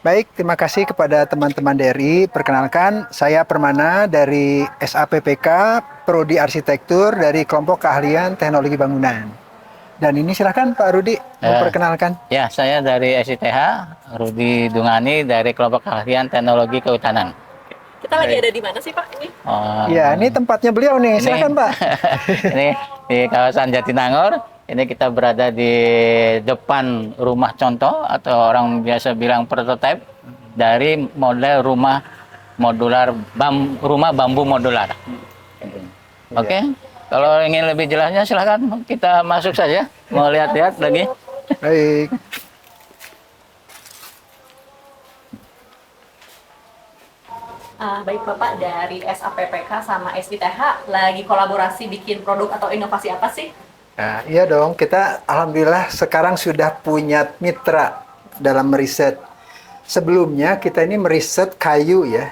Baik, terima kasih kepada teman-teman DRI. Perkenalkan, saya Permana dari SAPPK, Prodi Arsitektur dari Kelompok Keahlian Teknologi Bangunan. Dan ini silakan Pak Rudi memperkenalkan. Ya, saya dari SITH, Rudi Dungani dari Kelompok Keahlian Teknologi Kehutanan. Kita lagi ada di mana sih Pak ini? Ya, ini tempatnya beliau nih. Silakan Pak. Ini di kawasan Jatinangor. Ini kita berada di depan rumah contoh atau orang biasa bilang prototipe dari model rumah modular, rumah bambu modular. Oke, kalau ingin lebih jelasnya silakan kita masuk saja. Mau lihat-lihat lagi. Baik. Baik Bapak, dari SAPPK sama SITH lagi kolaborasi bikin produk atau inovasi apa sih? Nah, iya dong, kita alhamdulillah sekarang sudah punya mitra dalam meriset. Sebelumnya kita ini meriset kayu ya,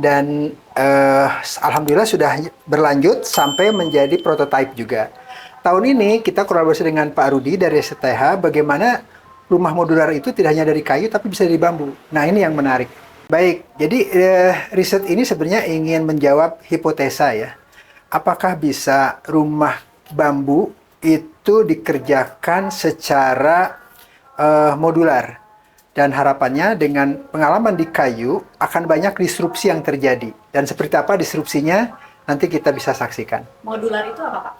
dan alhamdulillah sudah berlanjut sampai menjadi prototipe juga. Tahun ini kita kolaborasi dengan Pak Rudi dari STH, bagaimana rumah modular itu tidak hanya dari kayu tapi bisa dari bambu. Nah, ini yang menarik. Baik, jadi riset ini sebenarnya ingin menjawab hipotesa ya. Apakah bisa rumah bambu itu dikerjakan secara modular? Dan harapannya dengan pengalaman di kayu akan banyak disrupsi yang terjadi. Dan seperti apa disrupsinya nanti kita bisa saksikan. Modular itu apa Pak?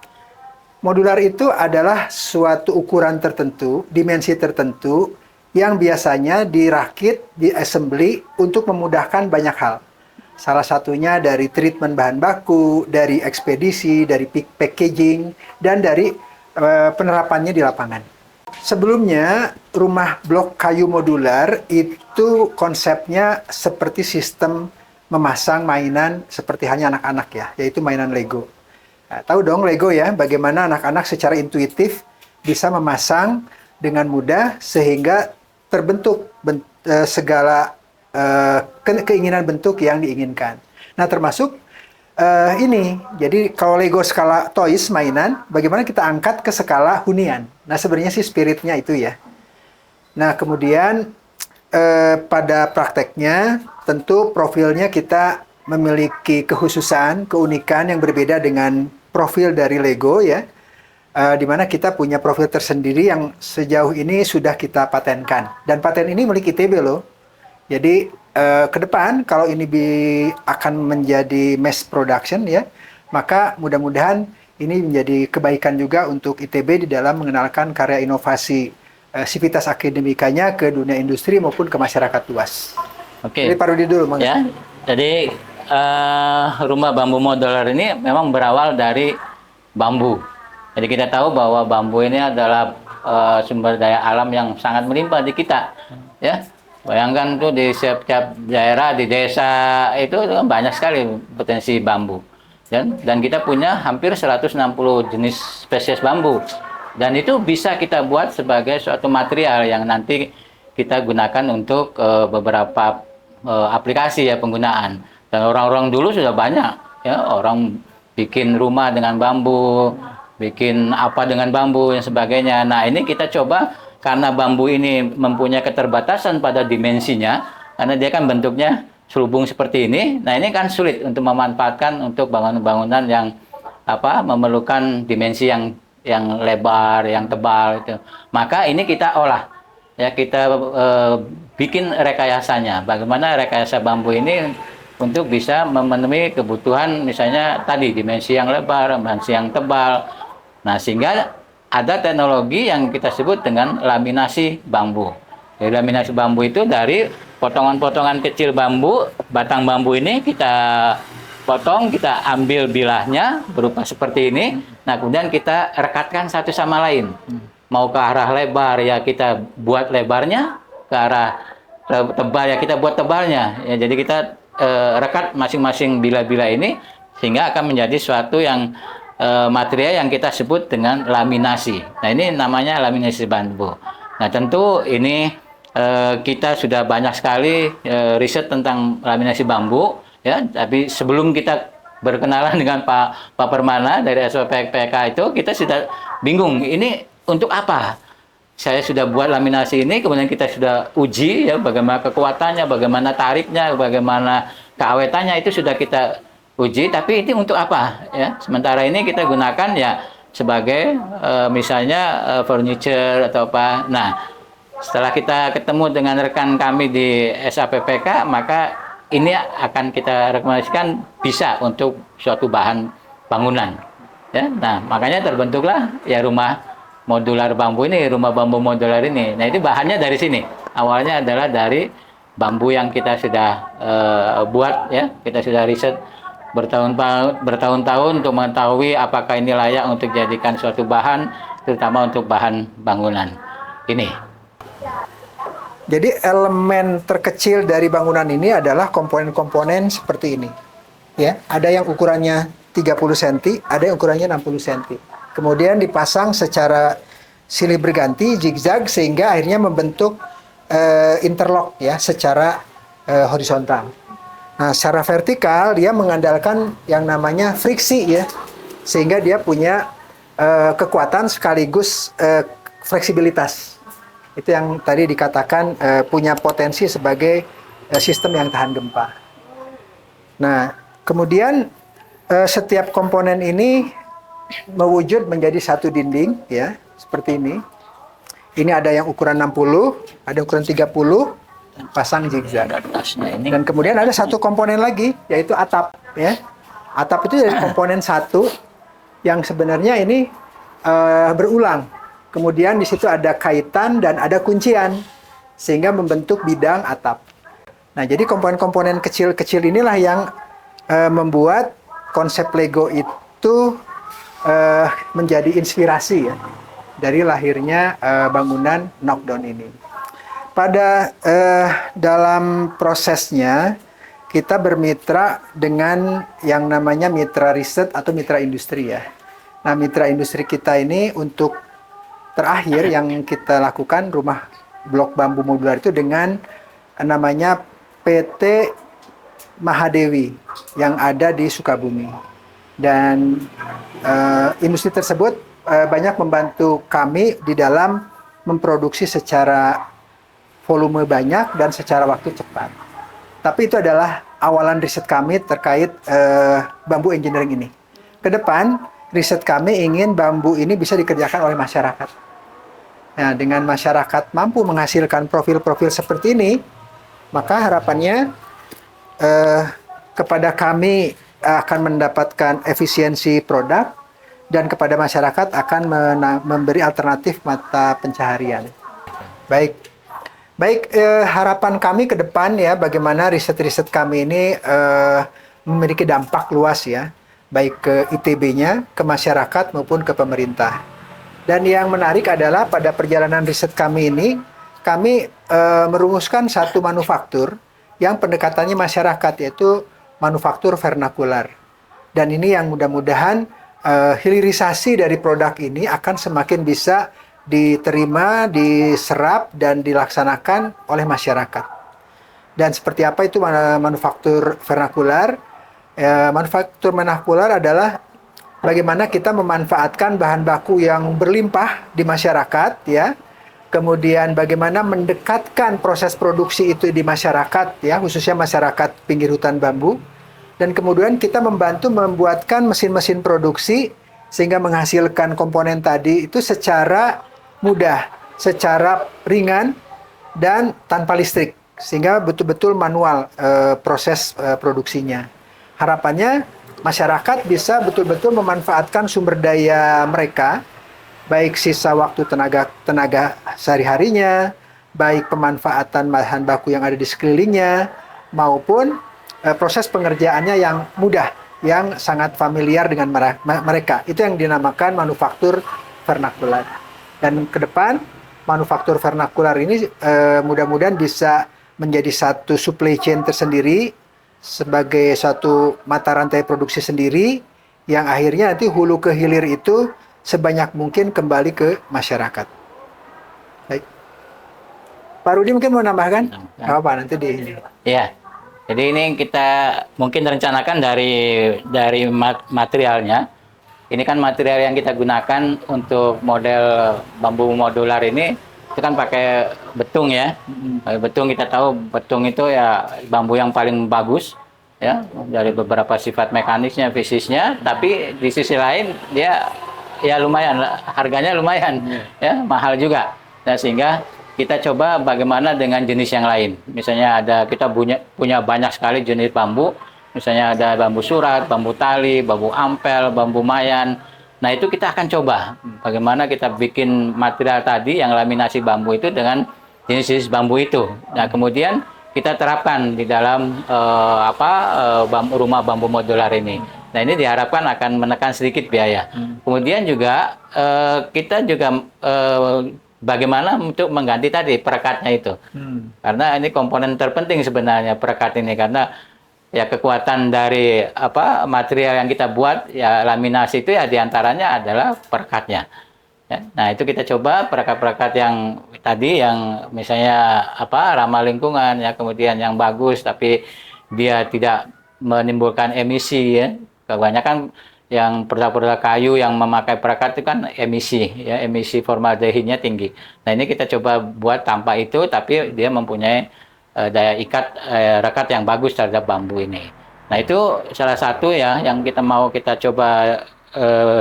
Modular itu adalah suatu ukuran tertentu, dimensi tertentu, yang biasanya dirakit, di-assembly untuk memudahkan banyak hal. Salah satunya dari treatment bahan baku, dari ekspedisi, dari packaging, dan dari penerapannya di lapangan. Sebelumnya, rumah blok kayu modular itu konsepnya seperti sistem memasang mainan seperti hanya anak-anak ya, yaitu mainan Lego. Nah, tahu dong Lego ya, bagaimana anak-anak secara intuitif bisa memasang dengan mudah sehingga terbentuk segala keinginan bentuk yang diinginkan. Nah, termasuk ini. Jadi kalau Lego skala toys mainan, bagaimana kita angkat ke skala hunian. Nah, sebenarnya sih spiritnya itu ya. Nah, kemudian pada prakteknya tentu profilnya kita memiliki kekhususan, keunikan yang berbeda dengan profil dari Lego ya. Di mana kita punya profil tersendiri yang sejauh ini sudah kita patenkan. Dan paten ini milik ITB loh. Jadi ke depan kalau ini akan menjadi mass production ya, maka mudah-mudahan ini menjadi kebaikan juga untuk ITB di dalam mengenalkan karya inovasi sivitas akademikanya ke dunia industri maupun ke masyarakat luas. Oke. Jadi Pak Rudi dulu, Mang. Ya, jadi rumah bambu modular ini memang berawal dari bambu. Jadi kita tahu bahwa bambu ini adalah sumber daya alam yang sangat melimpah di kita, ya. Bayangkan tuh di setiap daerah di desa itu banyak sekali potensi bambu. Dan kita punya hampir 160 jenis spesies bambu. Dan itu bisa kita buat sebagai suatu material yang nanti kita gunakan untuk beberapa aplikasi ya penggunaan. Dan orang-orang dulu sudah banyak ya, orang bikin rumah dengan bambu, bikin apa dengan bambu dan sebagainya. Nah, ini kita coba karena bambu ini mempunyai keterbatasan pada dimensinya, karena dia kan bentuknya selubung seperti ini. Nah, ini kan sulit untuk memanfaatkan untuk bangunan-bangunan yang memerlukan dimensi yang lebar, yang tebal itu. Maka ini kita olah. Ya, kita bikin rekayasanya. Bagaimana rekayasa bambu ini untuk bisa memenuhi kebutuhan misalnya tadi dimensi yang lebar, dimensi yang tebal. Nah, sehingga ada teknologi yang kita sebut dengan laminasi bambu. Jadi laminasi bambu itu dari potongan-potongan kecil bambu, batang bambu ini kita potong, kita ambil bilahnya berupa seperti ini. Nah, kemudian kita rekatkan satu sama lain. Mau ke arah lebar ya kita buat lebarnya, ke arah tebal ya kita buat tebalnya. Ya, jadi kita rekat masing-masing bila-bila ini sehingga akan menjadi suatu yang material yang kita sebut dengan laminasi. Nah, ini namanya laminasi bambu. Nah, tentu ini kita sudah banyak sekali riset tentang laminasi bambu ya, tapi sebelum kita berkenalan dengan Pak Permana dari SPPK itu kita sudah bingung ini untuk apa? saya sudah buat laminasi ini, kemudian kita sudah uji ya bagaimana kekuatannya, bagaimana tarifnya, bagaimana keawetannya itu sudah kita uji. Tapi itu untuk apa ya? Sementara ini kita gunakan ya sebagai misalnya furniture atau apa. Nah, setelah kita ketemu dengan rekan kami di SAPPK, maka ini akan kita rekomendasikan bisa untuk suatu bahan bangunan. Ya, nah makanya terbentuklah ya rumah modular bambu ini, rumah bambu modular ini. Nah itu bahannya dari sini. Awalnya adalah dari bambu yang kita sudah buat ya, kita sudah riset bertahun-tahun untuk mengetahui apakah ini layak untuk dijadikan suatu bahan, terutama untuk bahan bangunan. Ini. Jadi elemen terkecil dari bangunan ini adalah komponen-komponen seperti ini. Ya, ada yang ukurannya 30 cm, ada yang ukurannya 60 cm. Kemudian dipasang secara silih berganti, zigzag, sehingga akhirnya membentuk interlock ya, secara horizontal. Nah, secara vertikal dia mengandalkan yang namanya friksi ya, sehingga dia punya kekuatan sekaligus fleksibilitas. Itu yang tadi dikatakan punya potensi sebagai sistem yang tahan gempa. Nah, kemudian setiap komponen ini mewujud menjadi satu dinding ya, seperti ini. Ini ada yang ukuran 60, ada ukuran 30, pasang zigzag. Dan kemudian ada satu komponen lagi, yaitu atap ya. Atap itu dari komponen satu yang sebenarnya ini berulang. Kemudian di situ ada kaitan dan ada kuncian sehingga membentuk bidang atap. Nah, jadi komponen-komponen kecil-kecil inilah yang membuat konsep Lego itu menjadi inspirasi ya dari lahirnya bangunan knockdown ini. Pada dalam prosesnya kita bermitra dengan yang namanya mitra riset atau mitra industri ya. Nah, mitra industri kita ini untuk terakhir yang kita lakukan rumah blok bambu modular itu dengan namanya PT Mahadewi yang ada di Sukabumi. Dan industri tersebut banyak membantu kami di dalam memproduksi secara volume banyak dan secara waktu cepat. Tapi itu adalah awalan riset kami terkait bambu engineering ini. Ke depan, riset kami ingin bambu ini bisa dikerjakan oleh masyarakat. Nah, dengan masyarakat mampu menghasilkan profil-profil seperti ini, maka harapannya kepada kami akan mendapatkan efisiensi produk dan kepada masyarakat akan memberi alternatif mata pencaharian. Baik, harapan kami ke depan ya, bagaimana riset-riset kami ini memiliki dampak luas ya, baik ke ITB-nya, ke masyarakat maupun ke pemerintah. Dan yang menarik adalah pada perjalanan riset kami ini, kami merumuskan satu manufaktur yang pendekatannya masyarakat, yaitu manufaktur vernakular. Dan ini yang mudah-mudahan hilirisasi dari produk ini akan semakin bisa diterima, diserap, dan dilaksanakan oleh masyarakat. Dan seperti apa itu manufaktur vernakular? Manufaktur vernakular adalah bagaimana kita memanfaatkan bahan baku yang berlimpah di masyarakat, ya. Kemudian bagaimana mendekatkan proses produksi itu di masyarakat, ya, khususnya masyarakat pinggir hutan bambu. Dan kemudian kita membantu membuatkan mesin-mesin produksi sehingga menghasilkan komponen tadi itu secara mudah, secara ringan, dan tanpa listrik. Sehingga betul-betul manual proses produksinya. Harapannya masyarakat bisa betul-betul memanfaatkan sumber daya mereka, baik sisa waktu tenaga sehari-harinya, baik pemanfaatan bahan baku yang ada di sekelilingnya, maupun proses pengerjaannya yang mudah, yang sangat familiar dengan mereka. Itu yang dinamakan manufaktur vernakular. Dan ke depan, manufaktur vernakular ini mudah-mudahan bisa menjadi satu supply chain tersendiri, sebagai satu mata rantai produksi sendiri, yang akhirnya nanti hulu ke hilir itu sebanyak mungkin kembali ke masyarakat. Baik. Pak Rudi mungkin mau nambahkan? Apa nanti di ini? Ya, jadi ini kita mungkin rencanakan dari materialnya ini kan material yang kita gunakan untuk model bambu modular ini itu kan pakai betung ya. Betung, kita tahu betung itu ya bambu yang paling bagus ya dari beberapa sifat mekanisnya, fisiknya, tapi di sisi lain dia ya lumayan, harganya lumayan ya, mahal juga. Nah, sehingga kita coba bagaimana dengan jenis yang lain. Misalnya kita punya banyak sekali jenis bambu. Misalnya ada bambu surat, bambu tali, bambu ampel, bambu mayan. Nah, itu kita akan coba bagaimana kita bikin material tadi yang laminasi bambu itu dengan jenis-jenis bambu itu. Nah, kemudian kita terapkan di dalam rumah bambu modular ini. Nah, ini diharapkan akan menekan sedikit biaya. Kemudian juga kita juga bagaimana untuk mengganti tadi perekatnya itu. Karena ini komponen terpenting sebenarnya perekat ini, karena ya kekuatan dari material yang kita buat ya laminasi itu ya diantaranya adalah perekatnya. Ya, nah, itu kita coba perekat-perekat yang tadi yang misalnya ramah lingkungan ya, kemudian yang bagus tapi dia tidak menimbulkan emisi ya. Kebanyakan yang produk-produk kayu yang memakai perekat itu kan emisi formaldehyde-nya tinggi. Nah, ini kita coba buat tanpa itu tapi dia mempunyai daya ikat rekat yang bagus terhadap bambu ini. Nah, itu salah satu ya yang kita coba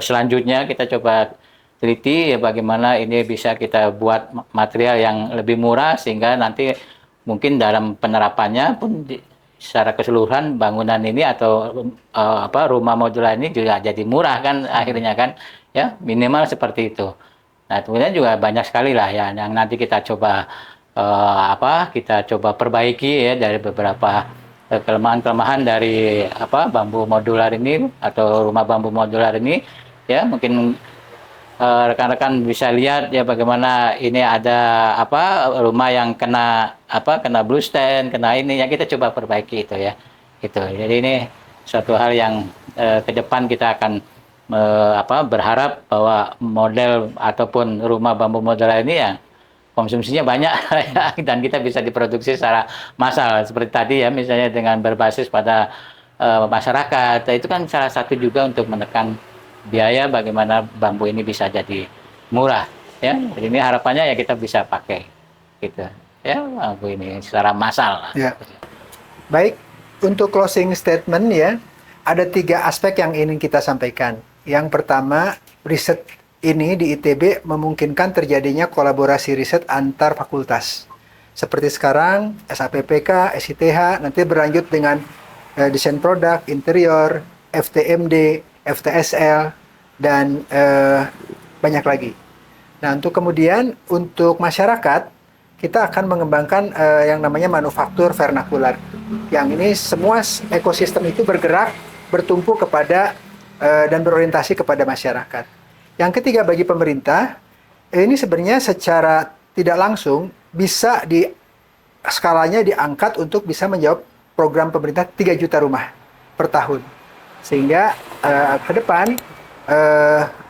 selanjutnya kita coba teliti ya bagaimana ini bisa kita buat material yang lebih murah sehingga nanti mungkin dalam penerapannya pun secara keseluruhan bangunan ini atau rumah modular ini juga jadi murah kan akhirnya kan ya, minimal seperti itu. Nah, kemudian juga banyak sekali lah ya yang nanti kita coba kita coba perbaiki ya dari beberapa kelemahan-kelemahan dari bambu modular ini atau rumah bambu modular ini ya. Mungkin rekan-rekan bisa lihat ya bagaimana ini ada rumah yang kena blue stand, kena ini yang kita coba perbaiki itu ya. Itu. Jadi ini suatu hal yang ke depan kita akan berharap bahwa model ataupun rumah bambu modular ini ya konsumsinya banyak dan kita bisa diproduksi secara massal seperti tadi ya, misalnya dengan berbasis pada masyarakat. Nah, itu kan salah satu juga untuk menekan biaya bagaimana bambu ini bisa jadi murah ya. Jadi ini harapannya ya kita bisa pakai gitu ya bambu ini secara massal ya. Baik, untuk closing statement ya, ada 3 aspek yang ingin kita sampaikan. Yang pertama, riset ini di ITB memungkinkan terjadinya kolaborasi riset antar fakultas. Seperti sekarang SAPPK, SITH, nanti berlanjut dengan desain produk, interior, FTMD, FTSL, dan banyak lagi. Nah, untuk masyarakat, kita akan mengembangkan yang namanya manufaktur vernakular. Yang ini semua ekosistem itu bergerak, bertumpu kepada dan berorientasi kepada masyarakat. Yang ketiga, bagi pemerintah, ini sebenarnya secara tidak langsung bisa skalanya diangkat untuk bisa menjawab program pemerintah 3 juta rumah per tahun. Sehingga ke depan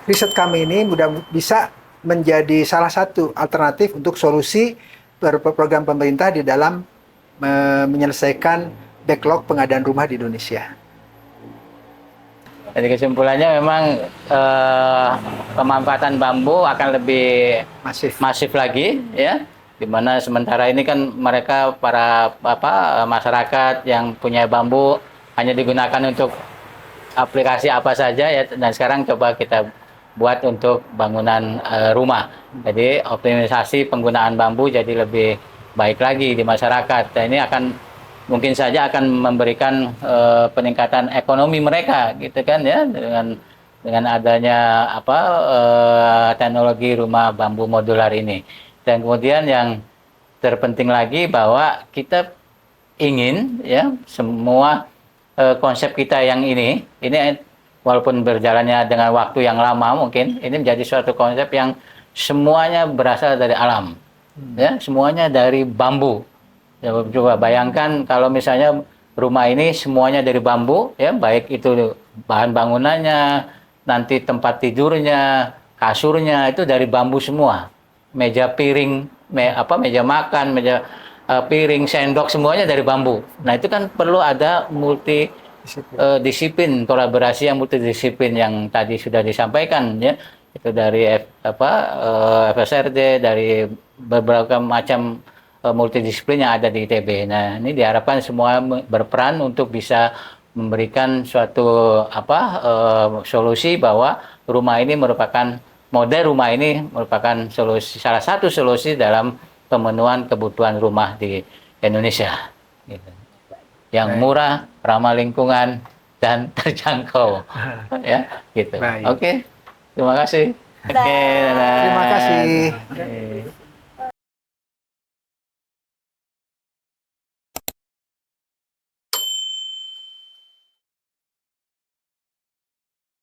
riset kami ini mudah bisa menjadi salah satu alternatif untuk solusi program pemerintah di dalam menyelesaikan backlog pengadaan rumah di Indonesia. Jadi kesimpulannya memang pemanfaatan bambu akan lebih masif lagi ya. Dimana sementara ini kan mereka para masyarakat yang punya bambu hanya digunakan untuk aplikasi apa saja ya, dan sekarang coba kita buat untuk bangunan rumah. Jadi optimisasi penggunaan bambu jadi lebih baik lagi di masyarakat. Dan ini mungkin saja akan memberikan peningkatan ekonomi mereka gitu kan ya, dengan adanya teknologi rumah bambu modular ini. Dan kemudian yang terpenting lagi bahwa kita ingin ya semua konsep kita yang ini walaupun berjalannya dengan waktu yang lama, mungkin ini menjadi suatu konsep yang semuanya berasal dari alam, ya, semuanya dari bambu. Ya, coba bayangkan kalau misalnya rumah ini semuanya dari bambu, ya, baik itu bahan bangunannya, nanti tempat tidurnya, kasurnya itu dari bambu semua, meja piring, meja makan, meja piring, sendok semuanya dari bambu. Nah, itu kan perlu ada multi disiplin, kolaborasi yang multidisiplin yang tadi sudah disampaikan ya, itu dari FSRD, dari beberapa macam multidisiplin yang ada di ITB. Nah, ini diharapkan semua berperan untuk bisa memberikan suatu solusi bahwa rumah ini merupakan model rumah ini merupakan solusi, salah satu solusi dalam pemenuhan kebutuhan rumah di Indonesia. Gitu. Yang murah, ramah lingkungan, dan terjangkau. Ya, gitu. Baik. Oke, terima kasih. Oke, dadah. Terima kasih. Oke.